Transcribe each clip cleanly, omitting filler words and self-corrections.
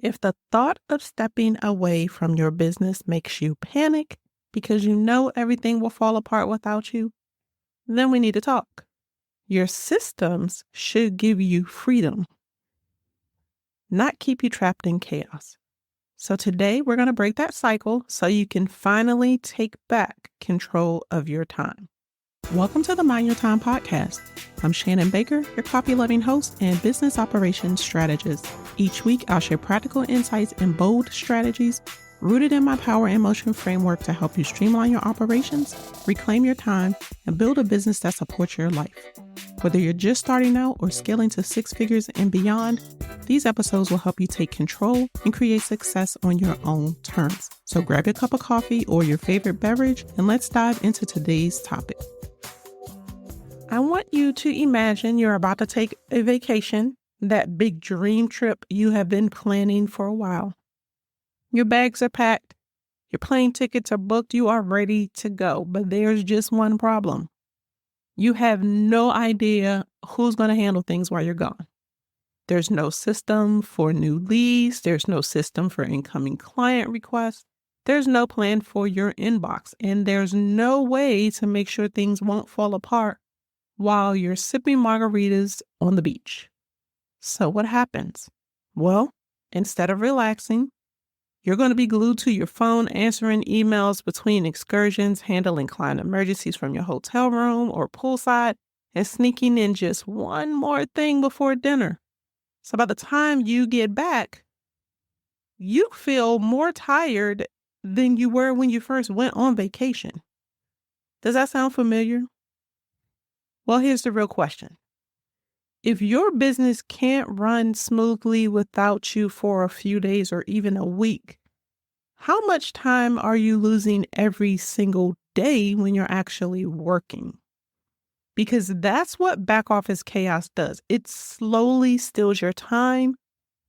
If the thought of stepping away from your business makes you panic because you know everything will fall apart without you, then we need to talk. Your systems should give you freedom, not keep you trapped in chaos. So today we're going to break that cycle so you can finally take back control of your time. Welcome to the Mind Your Time podcast. I'm Shannon Baker, your copy-loving host and business operations strategist. Each week, I'll share practical insights and bold strategies rooted in my power and motion framework to help you streamline your operations, reclaim your time, and build a business that supports your life. Whether you're just starting out or scaling to six figures and beyond, these episodes will help you take control and create success on your own terms. So grab your cup of coffee or your favorite beverage, and let's dive into today's topic. I want you to imagine you're about to take a vacation, that big dream trip you have been planning for a while. Your bags are packed, your plane tickets are booked, you are ready to go, but there's just one problem. You have no idea who's going to handle things while you're gone. There's no system for new leads, there's no system for incoming client requests, there's no plan for your inbox, and there's no way to make sure things won't fall apart while you're sipping margaritas on the beach. So what happens? Well, instead of relaxing, you're going to be glued to your phone, answering emails between excursions, handling client emergencies from your hotel room or poolside, and sneaking in just one more thing before dinner. So by the time you get back, you feel more tired than you were when you first went on vacation. Does that sound familiar? Well, here's the real question. If your business can't run smoothly without you for a few days or even a week, how much time are you losing every single day when you're actually working? Because that's what back office chaos does. It slowly steals your time,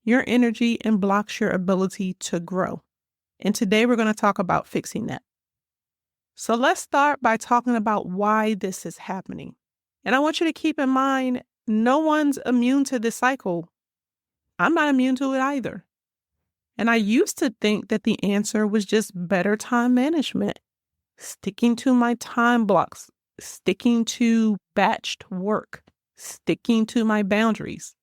your energy, and blocks your ability to grow. And today we're going to talk about fixing that. So let's start by talking about why this is happening. And I want you to keep in mind, no one's immune to this cycle. I'm not immune to it either. And I used to think that the answer was just better time management, sticking to my time blocks, sticking to batched work, sticking to my boundaries.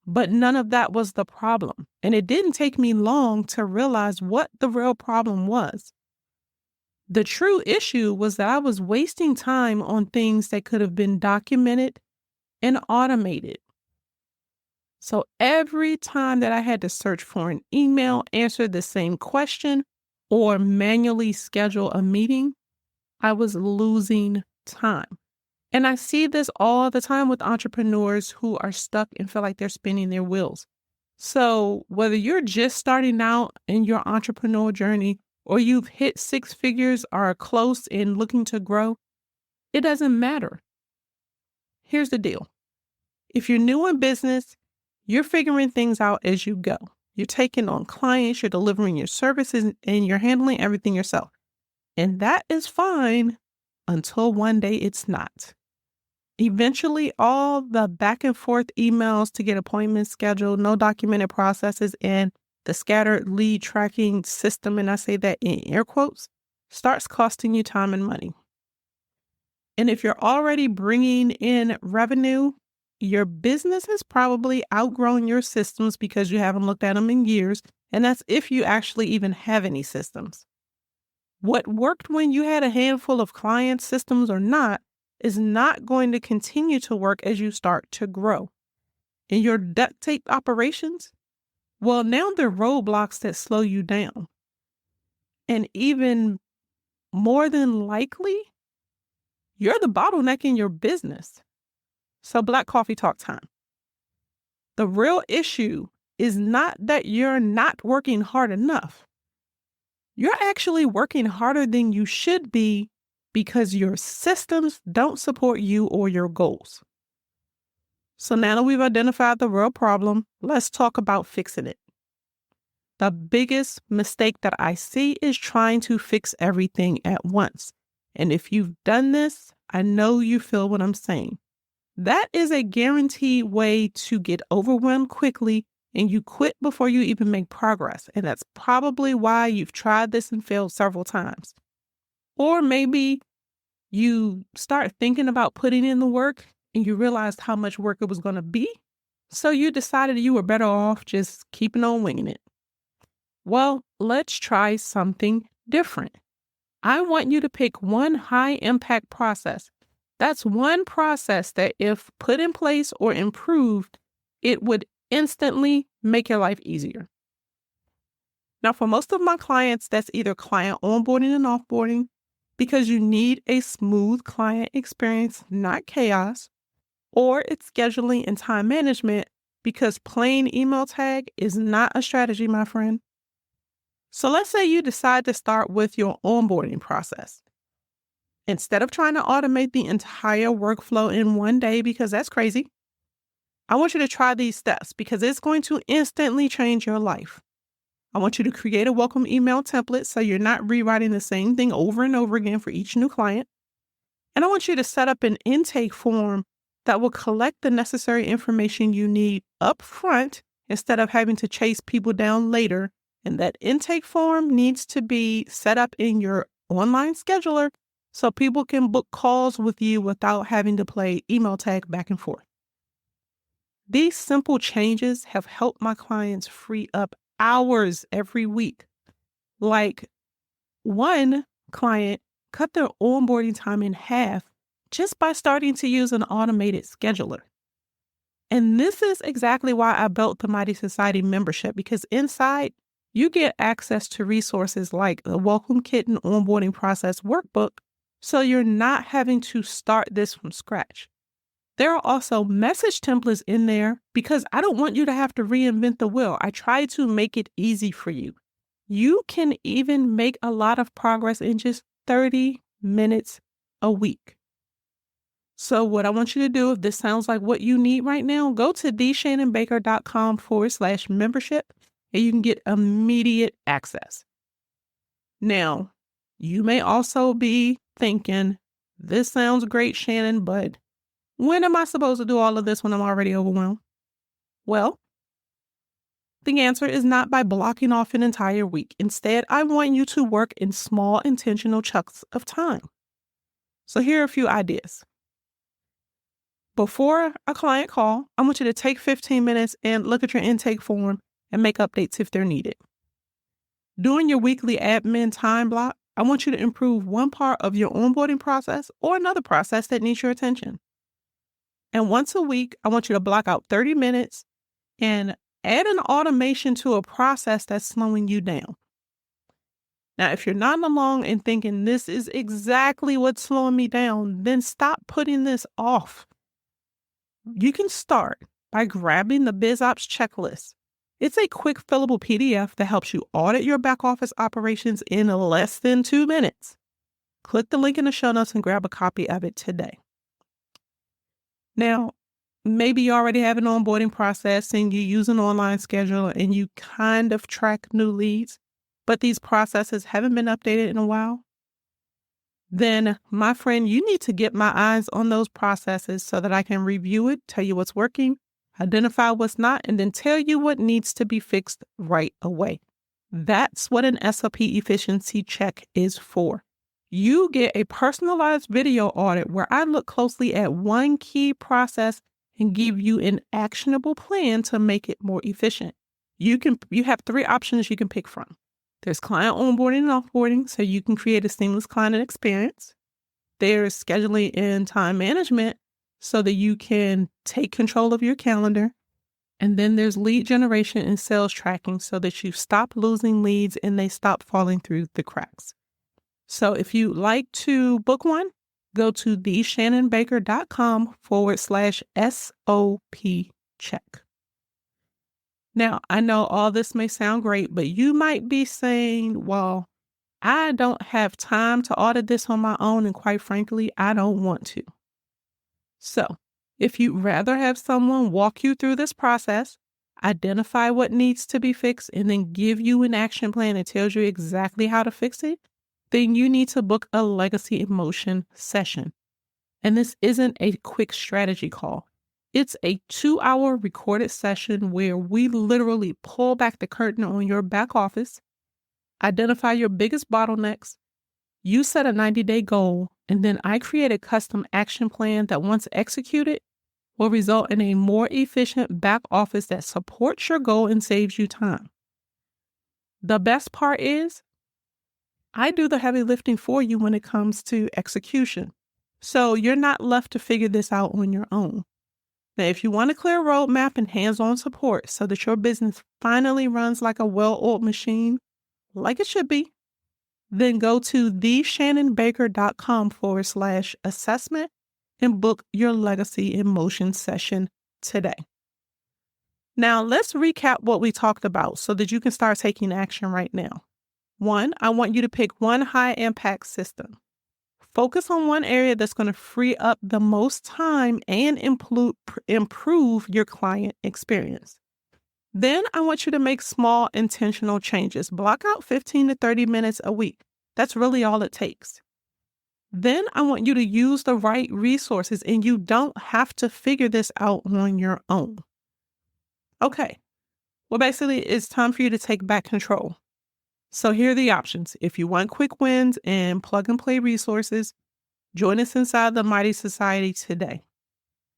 But none of that was the problem. And it didn't take me long to realize what the real problem was. The true issue was that I was wasting time on things that could have been documented and automated. So every time that I had to search for an email, answer the same question, or manually schedule a meeting, I was losing time. And I see this all the time with entrepreneurs who are stuck and feel like they're spinning their wheels. So whether you're just starting out in your entrepreneurial journey or you've hit six figures, are close and looking to grow, it doesn't matter. Here's the deal. If you're new in business, you're figuring things out as you go. You're taking on clients, you're delivering your services, and you're handling everything yourself. And that is fine until one day it's not. Eventually, all the back and forth emails to get appointments scheduled, no documented processes, and the scattered lead tracking system, and I say that in air quotes, starts costing you time and money. And if you're already bringing in revenue, your business has probably outgrown your systems because you haven't looked at them in years, and that's if you actually even have any systems. What worked when you had a handful of clients, systems or not, is not going to continue to work as you start to grow. In your duct tape operations, well, now they're roadblocks that slow you down. And even more than likely, you're the bottleneck in your business. So Black Coffee Talk time. The real issue is not that you're not working hard enough. You're actually working harder than you should be because your systems don't support you or your goals. So now that we've identified the real problem, let's talk about fixing it. The biggest mistake that I see is trying to fix everything at once. And if you've done this, I know you feel what I'm saying. That is a guaranteed way to get overwhelmed quickly and you quit before you even make progress. And that's probably why you've tried this and failed several times. Or maybe you start thinking about putting in the work and you realized how much work it was going to be. So you decided you were better off just keeping on winging it. Well, let's try something different. I want you to pick one high impact process. That's one process that if put in place or improved, it would instantly make your life easier. Now, for most of my clients, that's either client onboarding and offboarding, because you need a smooth client experience, not chaos, or it's scheduling and time management, because plain email tag is not a strategy, my friend. So let's say you decide to start with your onboarding process. Instead of trying to automate the entire workflow in one day, because that's crazy, I want you to try these steps because it's going to instantly change your life. I want you to create a welcome email template so you're not rewriting the same thing over and over again for each new client. And I want you to set up an intake form that will collect the necessary information you need up front instead of having to chase people down later. And that intake form needs to be set up in your online scheduler so people can book calls with you without having to play email tag back and forth. These simple changes have helped my clients free up hours every week. Like one client cut their onboarding time in half just by starting to use an automated scheduler. And this is exactly why I built the Mighty Society membership, because inside you get access to resources like the Welcome Kit and Onboarding Process Workbook, so you're not having to start this from scratch. There are also message templates in there because I don't want you to have to reinvent the wheel. I try to make it easy for you. You can even make a lot of progress in just 30 minutes a week. So what I want you to do, if this sounds like what you need right now, go to theshannonbaker.com/membership and you can get immediate access. Now, you may also be thinking, this sounds great, Shannon, but when am I supposed to do all of this when I'm already overwhelmed? Well, the answer is not by blocking off an entire week. Instead, I want you to work in small, intentional chunks of time. So here are a few ideas. Before a client call, I want you to take 15 minutes and look at your intake form and make updates if they're needed. During your weekly admin time block, I want you to improve one part of your onboarding process or another process that needs your attention. And once a week, I want you to block out 30 minutes and add an automation to a process that's slowing you down. Now, if you're nodding along and thinking this is exactly what's slowing me down, then stop putting this off. You can start by grabbing the BizOps checklist. It's a quick fillable PDF that helps you audit your back office operations in less than 2 minutes. Click the link in the show notes and grab a copy of it today. Now, maybe you already have an onboarding process and you use an online scheduler and you kind of track new leads, but these processes haven't been updated in a while. Then, my friend, you need to get my eyes on those processes so that I can review it, tell you what's working, identify what's not, and then tell you what needs to be fixed right away. That's what an SOP efficiency check is for. You get a personalized video audit where I look closely at one key process and give you an actionable plan to make it more efficient. You have 3 options you can pick from. There's client onboarding and offboarding, so you can create a seamless client experience. There's scheduling and time management, so that you can take control of your calendar. And then there's lead generation and sales tracking, so that you stop losing leads and they stop falling through the cracks. So if you'd like to book one, go to theshannonbaker.com/SOP check. Now, I know all this may sound great, but you might be saying, well, I don't have time to audit this on my own, and quite frankly, I don't want to. So, if you'd rather have someone walk you through this process, identify what needs to be fixed, and then give you an action plan that tells you exactly how to fix it, then you need to book a Legacy in Motion session. And this isn't a quick strategy call. It's a 2-hour recorded session where we literally pull back the curtain on your back office, identify your biggest bottlenecks, you set a 90-day goal, and then I create a custom action plan that once executed will result in a more efficient back office that supports your goal and saves you time. The best part is, I do the heavy lifting for you when it comes to execution. So you're not left to figure this out on your own. Now, if you want a clear roadmap and hands-on support so that your business finally runs like a well-oiled machine, like it should be, then go to theshannonbaker.com/assessment and book your Legacy in Motion session today. Now, let's recap what we talked about so that you can start taking action right now. 1, I want you to pick one high-impact system. Focus on one area that's going to free up the most time and improve your client experience. Then I want you to make small intentional changes. Block out 15 to 30 minutes a week. That's really all it takes. Then I want you to use the right resources, and you don't have to figure this out on your own. Okay, well, basically, it's time for you to take back control. So here are the options. If you want quick wins and plug-and-play resources, join us inside the Mighty Society today.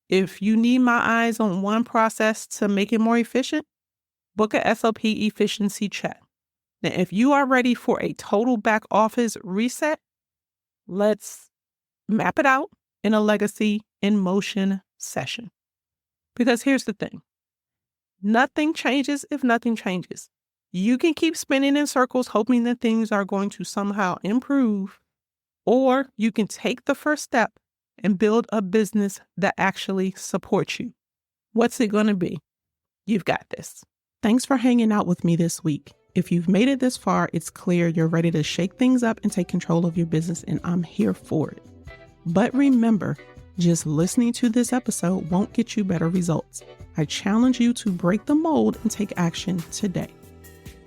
If you need my eyes on one process to make it more efficient, book a SOP efficiency chat. Now, if you are ready for a total back office reset, let's map it out in a Legacy in Motion session. Because here's the thing. Nothing changes if nothing changes. You can keep spinning in circles hoping that things are going to somehow improve, or you can take the first step and build a business that actually supports you. What's it going to be? You've got this. Thanks for hanging out with me this week. If you've made it this far, it's clear you're ready to shake things up and take control of your business, and I'm here for it. But remember, just listening to this episode won't get you better results. I challenge you to break the mold and take action today.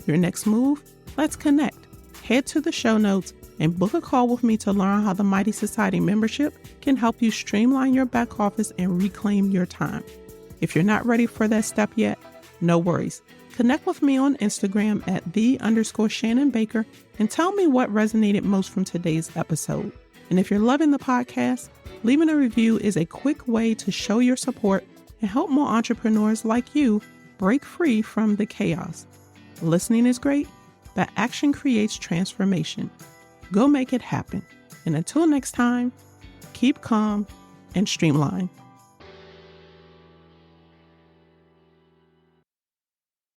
Your next move? Let's connect. Head to the show notes and book a call with me to learn how the Mighty Society membership can help you streamline your back office and reclaim your time. If you're not ready for that step yet, no worries. Connect with me on Instagram at @the_Shannon Baker and tell me what resonated most from today's episode. And if you're loving the podcast, leaving a review is a quick way to show your support and help more entrepreneurs like you break free from the chaos. Listening is great, but action creates transformation. Go make it happen. And until next time, keep calm and streamline.